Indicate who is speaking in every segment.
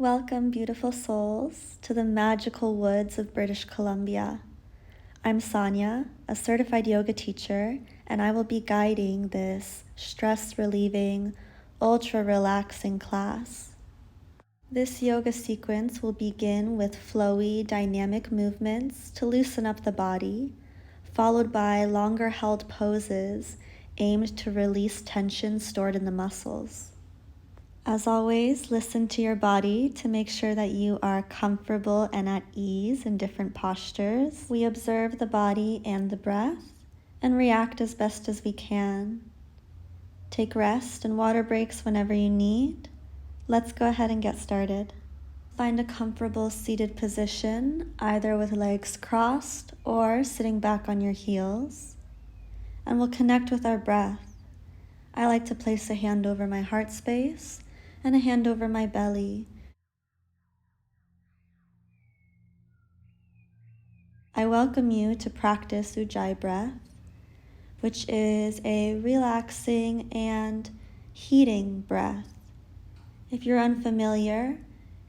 Speaker 1: Welcome, beautiful souls, to the magical woods of British Columbia. I'm Sonia, a certified yoga teacher, and I will be guiding this stress-relieving, ultra-relaxing class. This yoga sequence will begin with flowy, dynamic movements to loosen up the body, followed by longer held poses aimed to release tension stored in the muscles. As always, listen to your body to make sure that you are comfortable and at ease in different postures. We observe the body and the breath and react as best as we can. Take rest and water breaks whenever you need. Let's go ahead and get started. Find a comfortable seated position, either with legs crossed or sitting back on your heels. And we'll connect with our breath. I like to place a hand over my heart space and a hand over my belly. I welcome you to practice Ujjayi breath, which is a relaxing and heating breath. If you're unfamiliar,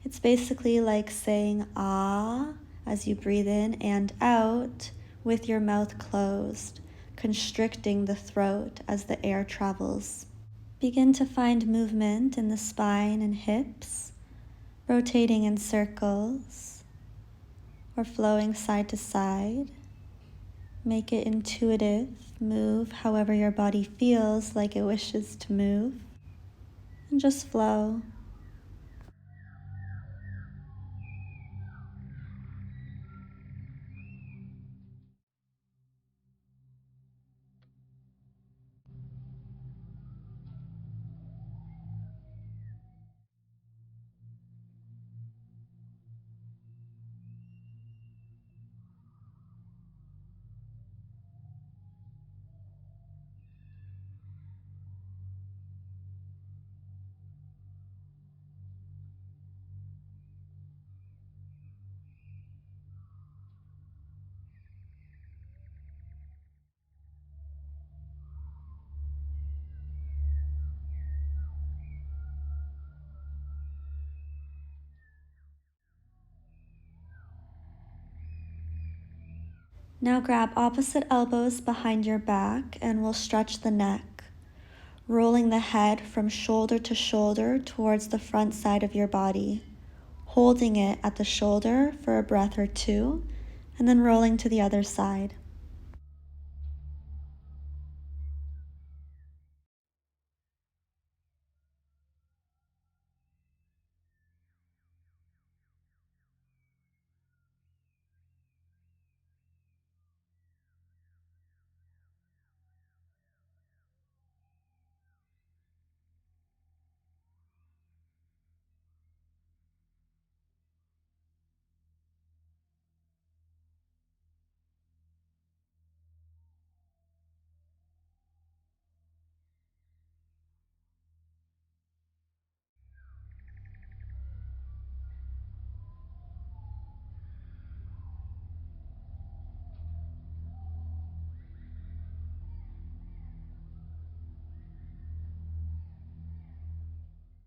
Speaker 1: it's basically like saying ah as you breathe in and out with your mouth closed, constricting the throat as the air travels. Begin to find movement in the spine and hips, rotating in circles or flowing side to side. Make it intuitive. Move however your body feels like it wishes to move, and just flow. Now grab opposite elbows behind your back and we'll stretch the neck, rolling the head from shoulder to shoulder towards the front side of your body, holding it at the shoulder for a breath or two, and then rolling to the other side.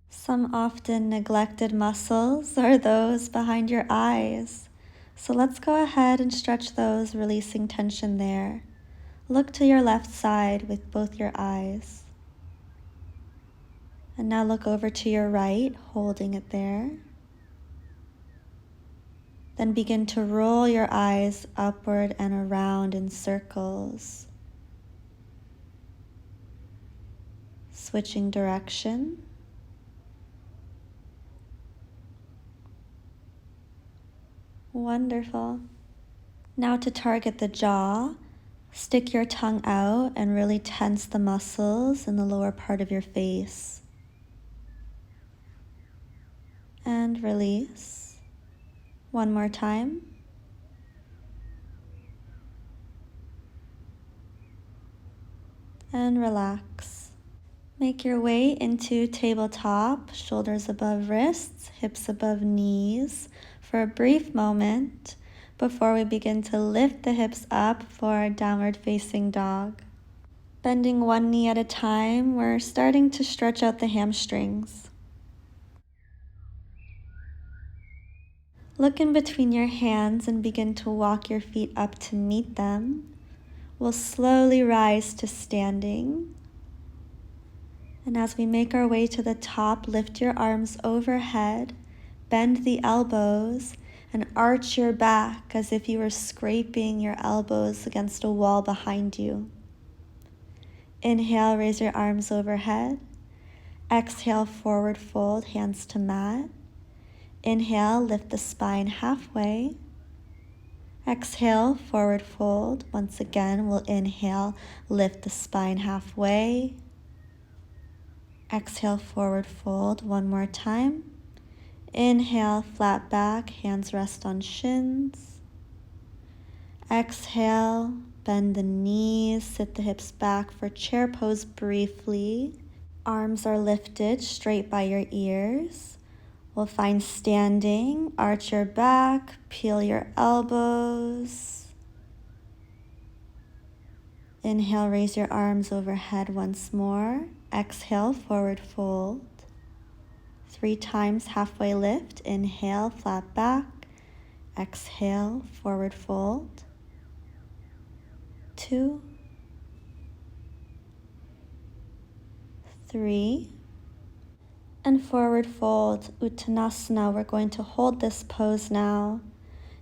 Speaker 1: Some often neglected muscles are those behind your eyes. So let's go ahead and stretch those, releasing tension there. Look to your left side with both your eyes. And now look over to your right, holding it there. Then begin to roll your eyes upward and around in circles. Switching direction. Wonderful. Now to target the jaw, stick your tongue out and really tense the muscles in the lower part of your face. And release. One more time. And relax. Make your way into tabletop, shoulders above wrists, hips above knees, for a brief moment before we begin to lift the hips up for downward facing dog. Bending one knee at a time, we're starting to stretch out the hamstrings. Look in between your hands and begin to walk your feet up to meet them. We'll slowly rise to standing. And as we make our way to the top, lift your arms overhead, bend the elbows, and arch your back as if you were scraping your elbows against a wall behind you. Inhale, raise your arms overhead. Exhale, forward fold, hands to mat. Inhale, lift the spine halfway. Exhale, forward fold. Once again, we'll inhale, lift the spine halfway. Exhale, forward fold. One more time. Inhale, flat back, hands rest on shins. Exhale, bend the knees, sit the hips back for chair pose briefly. Arms are lifted straight by your ears. We'll find standing, arch your back, peel your elbows. Inhale, raise your arms overhead once more. Exhale, forward fold. 3 times halfway lift. Inhale, flat back. Exhale, forward fold. 2, 3, and forward fold, Uttanasana. We're going to hold this pose now.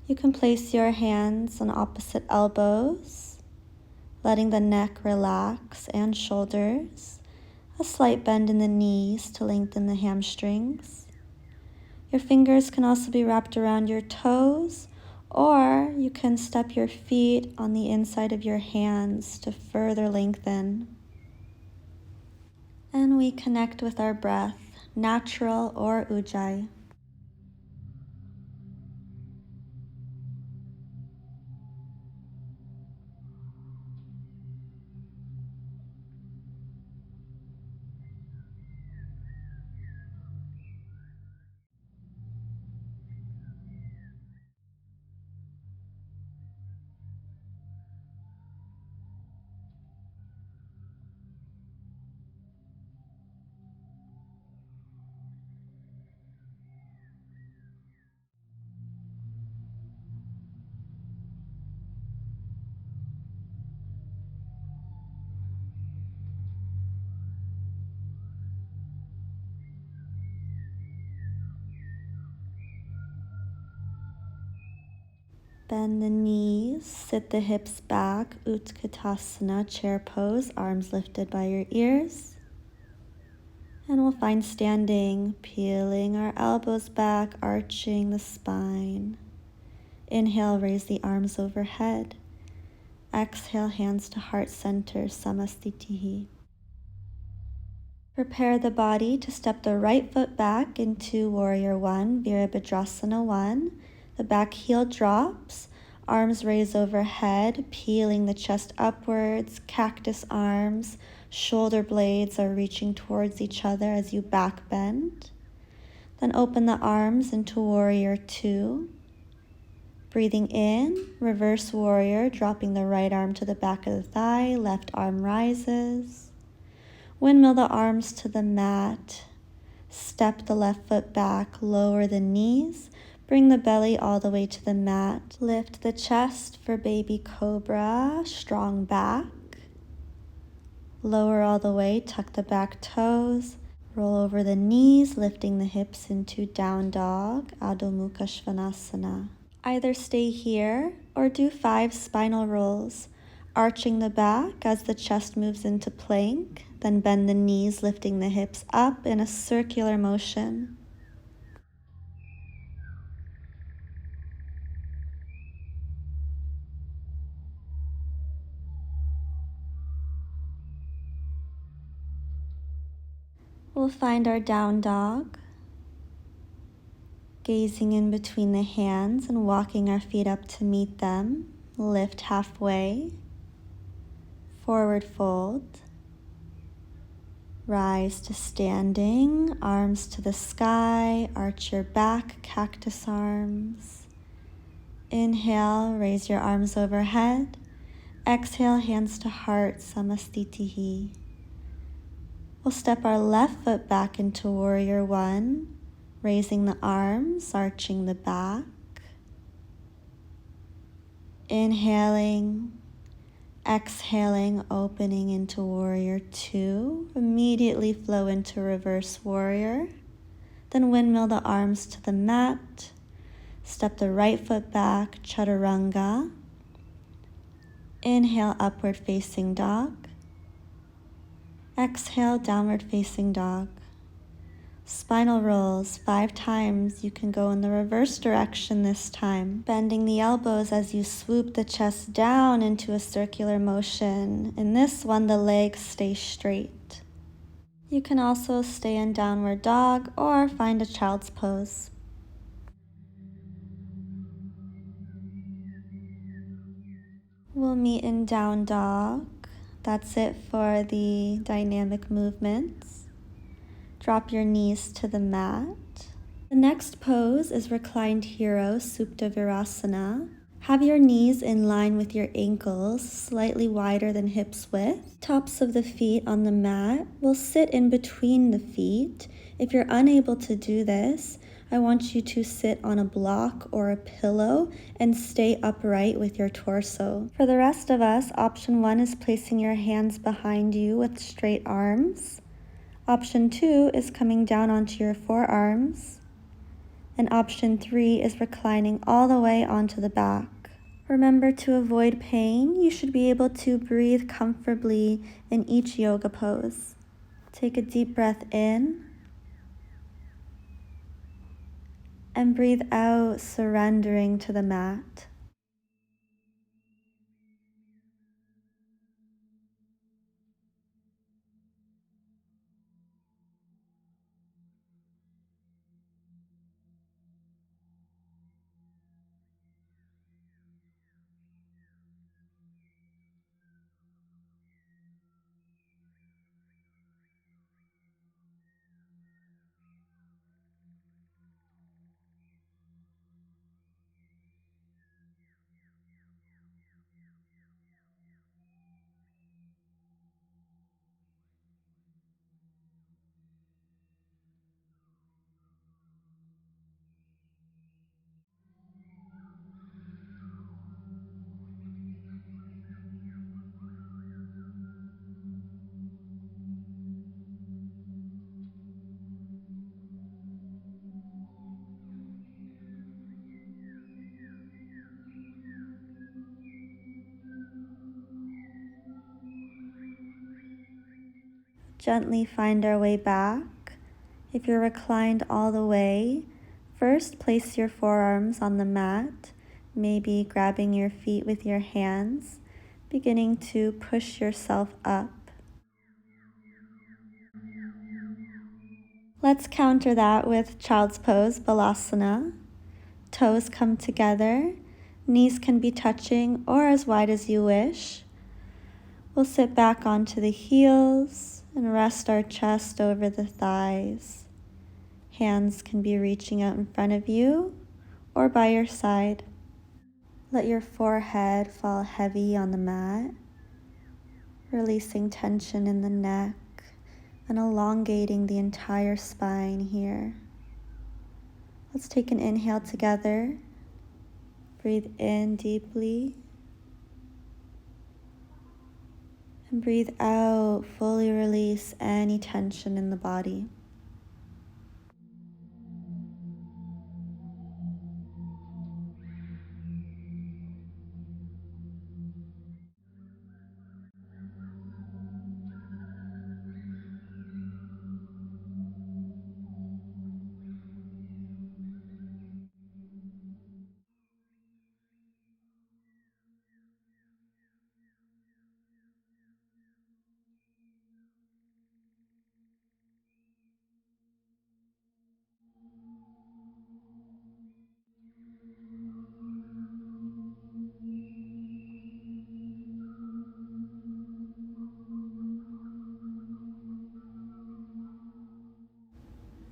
Speaker 1: You can place your hands on opposite elbows, letting the neck relax and shoulders. A slight bend in the knees to lengthen the hamstrings. Your fingers can also be wrapped around your toes, or you can step your feet on the inside of your hands to further lengthen. And we connect with our breath, natural or ujjayi. Bend the knees, sit the hips back, Utkatasana, chair pose, arms lifted by your ears. And we'll find standing, peeling our elbows back, arching the spine. Inhale, raise the arms overhead. Exhale, hands to heart center, Samastitihi. Prepare the body to step the right foot back into Warrior One, Virabhadrasana 1. The back heel drops, arms raise overhead, peeling the chest upwards, cactus arms, shoulder blades are reaching towards each other as you back bend. Then open the arms into Warrior 2. Breathing in, reverse warrior, dropping the right arm to the back of the thigh, left arm rises. Windmill the arms to the mat. Step the left foot back, lower the knees. Bring the belly all the way to the mat. Lift the chest for baby cobra, strong back. Lower all the way, tuck the back toes. Roll over the knees, lifting the hips into down dog, Adho Mukha Svanasana. Either stay here or do 5 spinal rolls, arching the back as the chest moves into plank, then bend the knees, lifting the hips up in a circular motion. We'll find our down dog, gazing in between the hands and walking our feet up to meet them. Lift halfway, forward fold, rise to standing, arms to the sky, arch your back, cactus arms. Inhale, raise your arms overhead. Exhale, hands to heart, Samastitihi. We'll step our left foot back into Warrior One, raising the arms, arching the back. Inhaling, exhaling, opening into warrior two. Immediately flow into reverse warrior. Then windmill the arms to the mat. Step the right foot back, chaturanga. Inhale, upward facing dog. Exhale, downward facing dog. Spinal rolls 5 times. You can go in the reverse direction this time, bending the elbows as you swoop the chest down into a circular motion. In this one, the legs stay straight. You can also stay in downward dog or find a child's pose. We'll meet in down dog. That's it for the dynamic movements. Drop your knees to the mat. The next pose is reclined hero, Supta Virasana. Have your knees in line with your ankles, slightly wider than hips width. Tops of the feet on the mat will sit in between the feet. If you're unable to do this, I want you to sit on a block or a pillow and stay upright with your torso. For the rest of us, option 1 is placing your hands behind you with straight arms. Option 2 is coming down onto your forearms. And option 3 is reclining all the way onto the back. Remember, to avoid pain, you should be able to breathe comfortably in each yoga pose. Take a deep breath in and breathe out, surrendering to the mat. Gently find our way back. If you're reclined all the way, first place your forearms on the mat, maybe grabbing your feet with your hands, beginning to push yourself up. Let's counter that with child's pose, balasana. Toes come together, knees can be touching or as wide as you wish. We'll sit back onto the heels and rest our chest over the thighs. Hands can be reaching out in front of you or by your side. Let your forehead fall heavy on the mat, releasing tension in the neck and elongating the entire spine here. Let's take an inhale together. Breathe in deeply. And breathe out, fully release any tension in the body.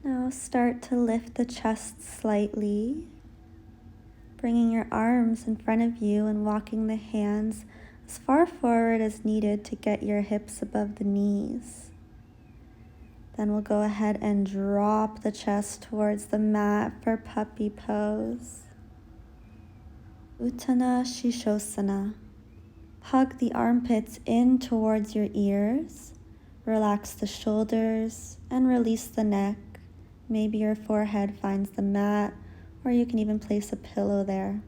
Speaker 1: Now start to lift the chest slightly, bringing your arms in front of you and walking the hands as far forward as needed to get your hips above the knees. Then we'll go ahead and drop the chest towards the mat for puppy pose. Uttana Shishosana. Hug the armpits in towards your ears. Relax the shoulders and release the neck. Maybe your forehead finds the mat, or you can even place a pillow there.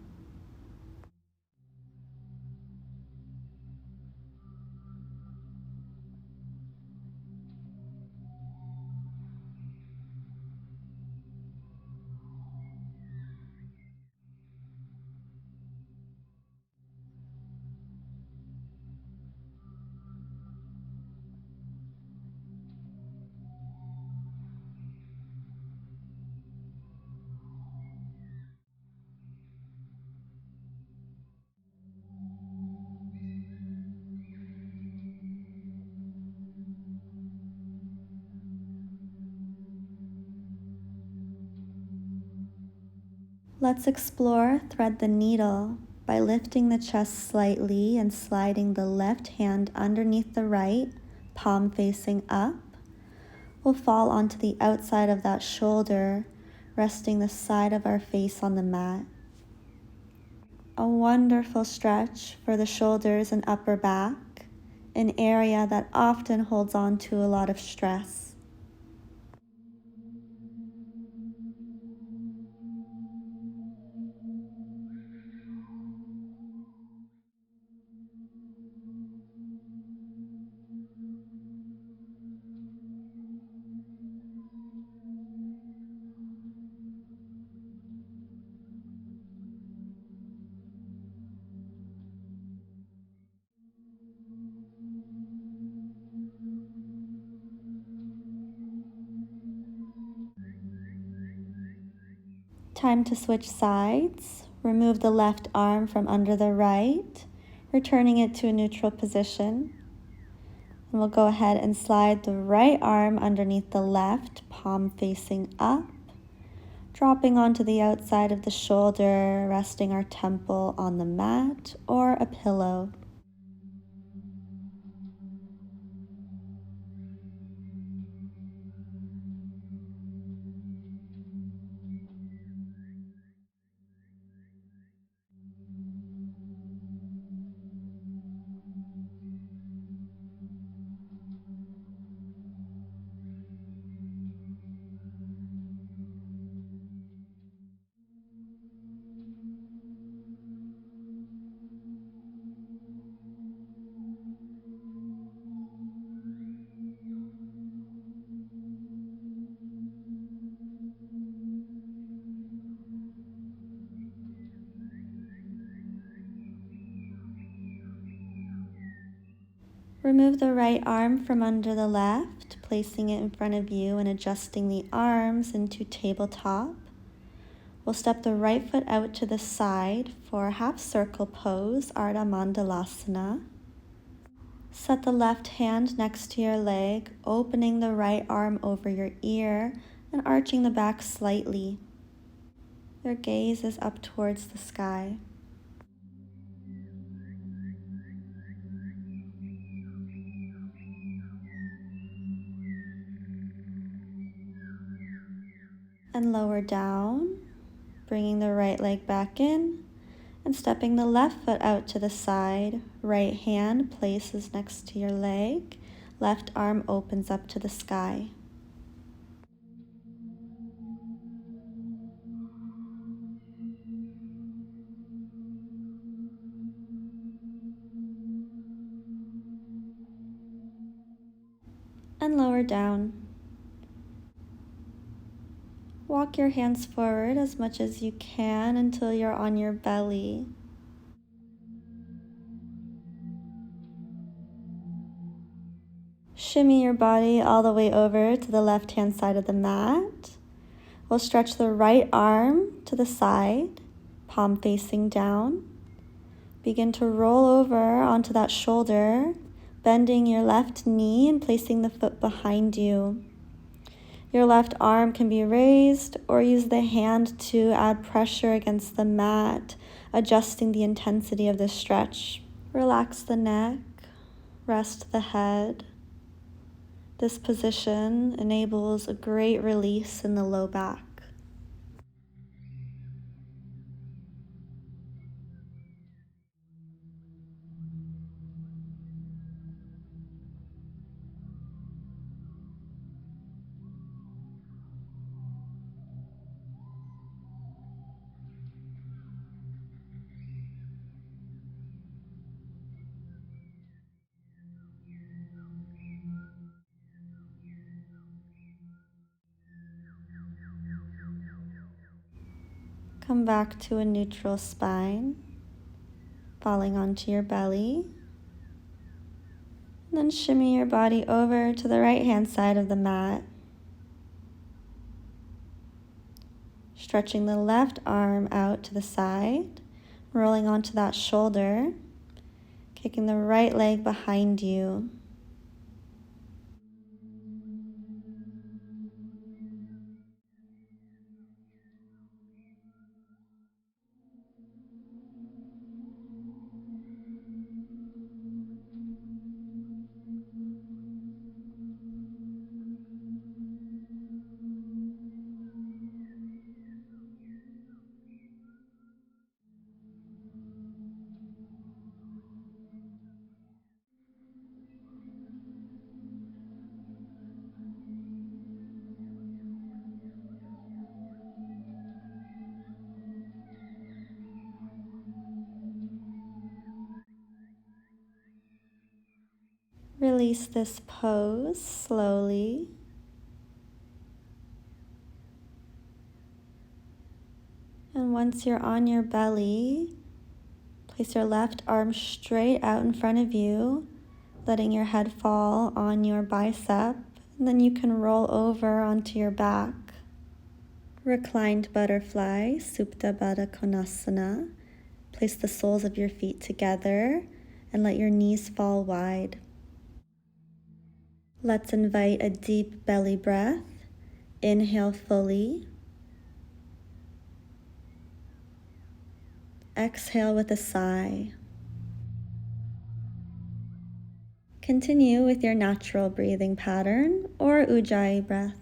Speaker 1: Let's explore thread the needle by lifting the chest slightly and sliding the left hand underneath the right, palm facing up. We'll fall onto the outside of that shoulder, resting the side of our face on the mat. A wonderful stretch for the shoulders and upper back, an area that often holds on to a lot of stress. Time to switch sides. Remove the left arm from under the right, returning it to a neutral position. And we'll go ahead and slide the right arm underneath the left, palm facing up, dropping onto the outside of the shoulder, resting our temple on the mat or a pillow. Remove the right arm from under the left, placing it in front of you and adjusting the arms into tabletop. We'll step the right foot out to the side for half circle pose, Ardha Mandalasana. Set the left hand next to your leg, opening the right arm over your ear and arching the back slightly. Your gaze is up towards the sky. And lower down, bringing the right leg back in and stepping the left foot out to the side. Right hand places next to your leg, left arm opens up to the sky. And lower down. Walk your hands forward as much as you can until you're on your belly. Shimmy your body all the way over to the left-hand side of the mat. We'll stretch the right arm to the side, palm facing down. Begin to roll over onto that shoulder, bending your left knee and placing the foot behind you. Your left arm can be raised or use the hand to add pressure against the mat, adjusting the intensity of the stretch. Relax the neck, rest the head. This position enables a great release in the low back. Come back to a neutral spine, falling onto your belly. And then shimmy your body over to the right-hand side of the mat. Stretching the left arm out to the side, rolling onto that shoulder, kicking the right leg behind you. Release this pose slowly. And once you're on your belly, place your left arm straight out in front of you, letting your head fall on your bicep. And then you can roll over onto your back. Reclined butterfly, Supta Baddha Konasana. Place the soles of your feet together and let your knees fall wide. Let's invite a deep belly breath. Inhale fully. Exhale with a sigh. Continue with your natural breathing pattern or Ujjayi breath.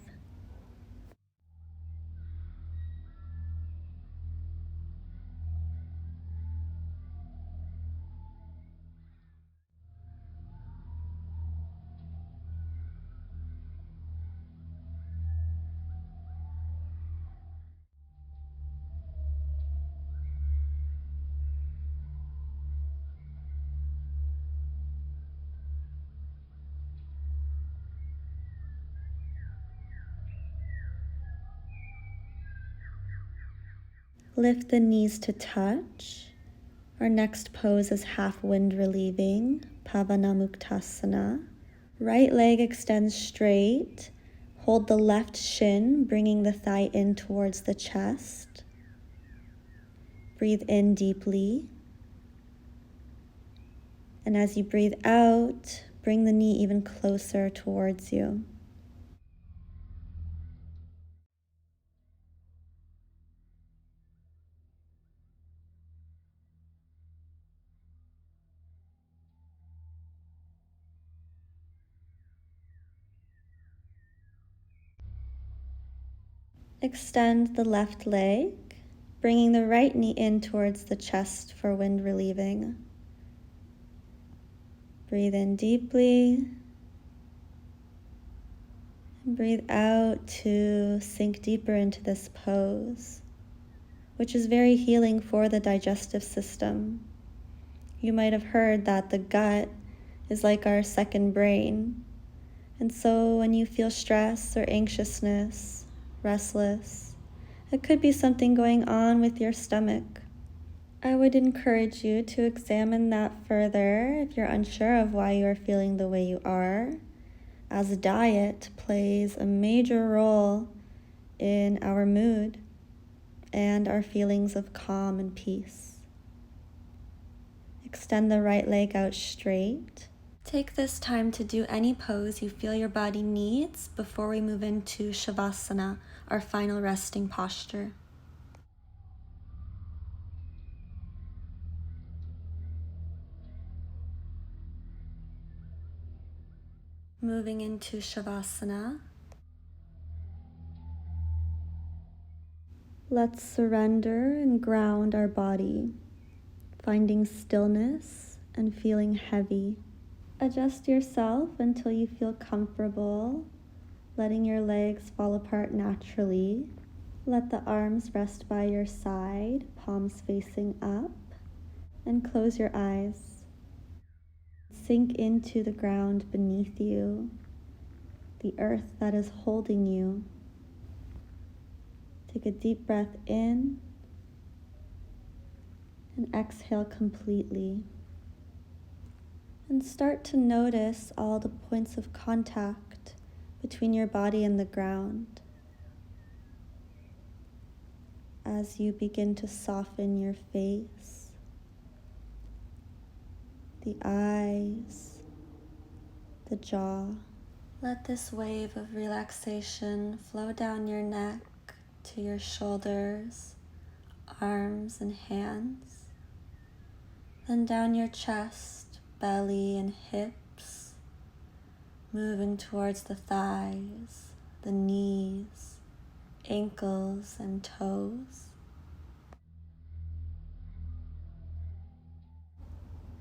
Speaker 1: Lift the knees to touch. Our next pose is half wind relieving, Pavanamuktasana. Right leg extends straight. Hold the left shin, bringing the thigh in towards the chest. Breathe in deeply. And as you breathe out, bring the knee even closer towards you. Extend the left leg, bringing the right knee in towards the chest for wind relieving. Breathe in deeply. And breathe out to sink deeper into this pose, which is very healing for the digestive system. You might have heard that the gut is like our second brain. And so when you feel stress or anxiousness, restless, it could be something going on with your stomach. I would encourage you to examine that further if you're unsure of why you are feeling the way you are, as diet plays a major role in our mood and our feelings of calm and peace. Extend the right leg out straight. Take this time to do any pose you feel your body needs before we move into Shavasana, our final resting posture. Moving into Shavasana, let's surrender and ground our body, finding stillness and feeling heavy. Adjust yourself until you feel comfortable, letting your legs fall apart naturally. Let the arms rest by your side, palms facing up, and close your eyes. Sink into the ground beneath you, the earth that is holding you. Take a deep breath in and exhale completely. And start to notice all the points of contact between your body and the ground as you begin to soften your face, the eyes, the jaw. Let this wave of relaxation flow down your neck to your shoulders, arms, and hands, then down your chest, belly, and hips, moving towards the thighs, the knees, ankles, and toes.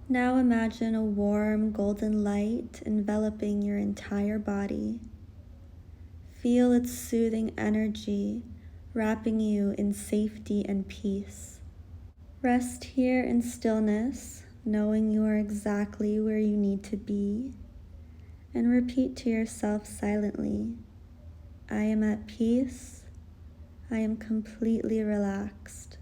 Speaker 1: Now imagine a warm golden light enveloping your entire body. Feel its soothing energy wrapping you in safety and peace. Rest here in stillness, knowing you are exactly where you need to be, and repeat to yourself silently, I am at peace, I am completely relaxed.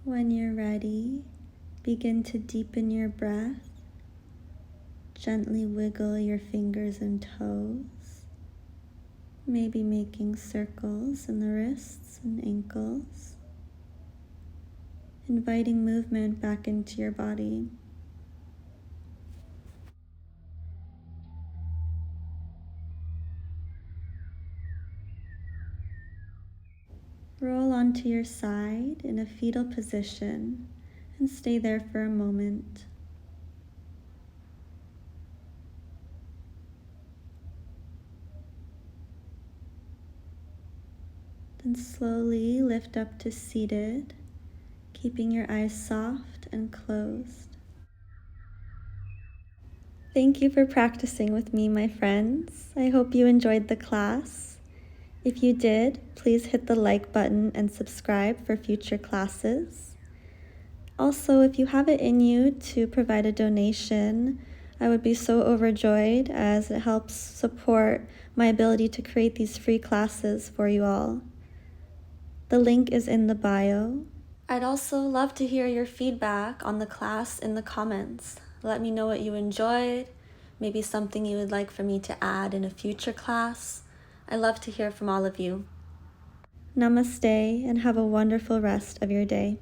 Speaker 1: When you're ready, begin to deepen your breath. Gently wiggle your fingers and toes, maybe making circles in the wrists and ankles, inviting movement back into your body. Roll onto your side in a fetal position and stay there for a moment. Then slowly lift up to seated, keeping your eyes soft and closed. Thank you for practicing with me, my friends. I hope you enjoyed the class. If you did, please hit the like button and subscribe for future classes. Also, if you have it in you to provide a donation, I would be so overjoyed as it helps support my ability to create these free classes for you all. The link is in the bio. I'd also love to hear your feedback on the class in the comments. Let me know what you enjoyed, maybe something you would like for me to add in a future class. I love to hear from all of you. Namaste and have a wonderful rest of your day.